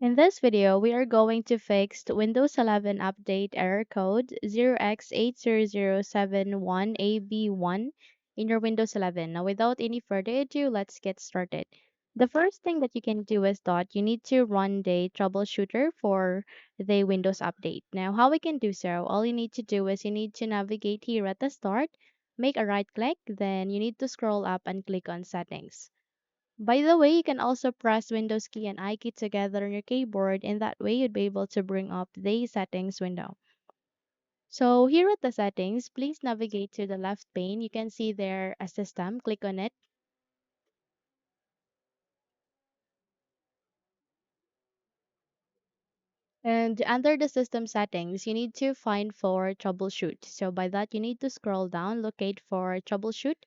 In this video, we are going to fix the Windows 11 update error code 0x80071ab1 in your Windows 11. Now, without any further ado, let's get started. The first thing that you can do is that you need to run the troubleshooter for the Windows update. Now, how we can do so? All you need to do is you need to navigate here at the start, make a right click, then you need to scroll up and click on settings. By the way, you can also press Windows key and I key together on your keyboard, and that way you'd be able to bring up the settings window. So here at the settings, please navigate to the left pane. You can see there a system, click on it. And under the system settings, you need to find for troubleshoot. So by that, you need to scroll down, locate for troubleshoot,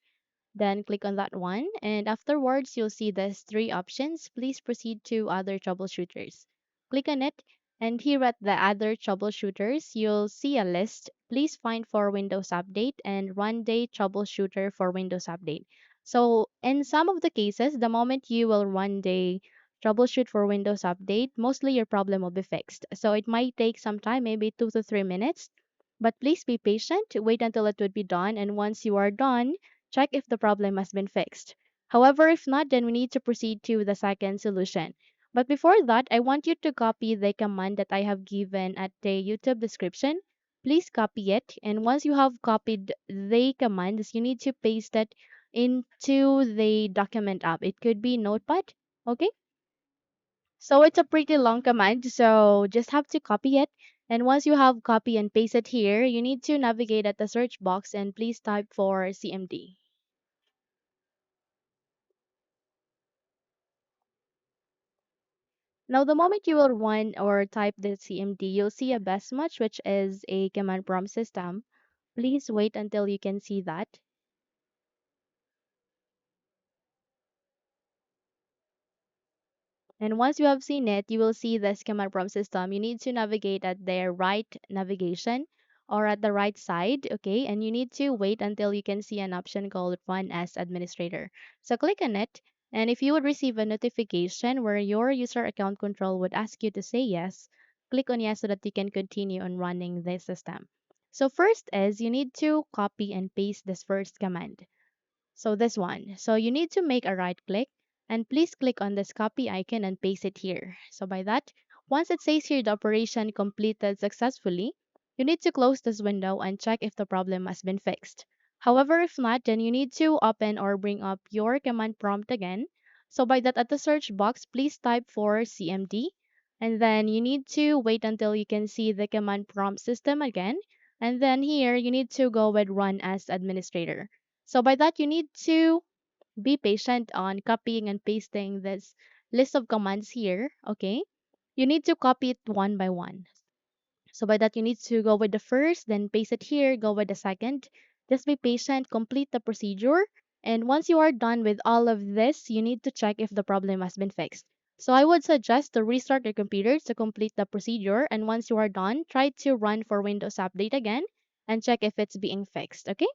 then click on that one. And afterwards, you'll see there's three options. Please proceed to other troubleshooters. Click on it. And here at the other troubleshooters, you'll see a list. Please find for Windows Update and run the troubleshooter for Windows Update. So in some of the cases, the moment you will run the troubleshoot for Windows Update, mostly your problem will be fixed. So it might take some time, maybe 2 to 3 minutes. But please be patient, wait until it would be done, and once you are done, check if the problem has been fixed. However, if not, then we need to proceed to the second solution. But before that, I want you to copy the command that I have given at the YouTube description. Please copy it. And once you have copied the commands, you need to paste it into the document app. It could be Notepad. Okay? So it's a pretty long command, so just have to copy it. And once you have copy and paste it here, you need to navigate at the search box and please type for CMD. Now, the moment you will run or type the CMD, you'll see a best match, which is a command prompt system. Please wait until you can see that. And once you have seen it, you will see this command prompt system. You need to navigate at the right navigation or at the right side, okay? And you need to wait until you can see an option called Run as Administrator. So click on it. And if you would receive a notification where your user account control would ask you to say yes, click on yes so that you can continue on running the system. So first is you need to copy and paste this first command. So this one. So you need to make a right click and please click on this copy icon and paste it here. So by that, once it says here the operation completed successfully, you need to close this window and check if the problem has been fixed. However, if not, then you need to open or bring up your command prompt again. So by that, at the search box, please type for CMD and then you need to wait until you can see the command prompt system again. And then here, you need to go with run as administrator. So by that, you need to be patient on copying and pasting this list of commands here, okay? You need to copy it one by one. So by that, you need to go with the first, then paste it here, go with the second. Just be patient, complete the procedure. And once you are done with all of this, you need to check if the problem has been fixed. So I would suggest to restart your computer to complete the procedure. And once you are done, try to run for Windows Update again and check if it's being fixed, okay?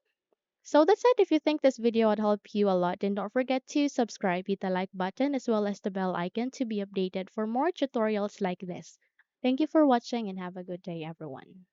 So that's it. If you think this video would help you a lot, then don't forget to subscribe, hit the like button as well as the bell icon to be updated for more tutorials like this. Thank you for watching and have a good day, everyone.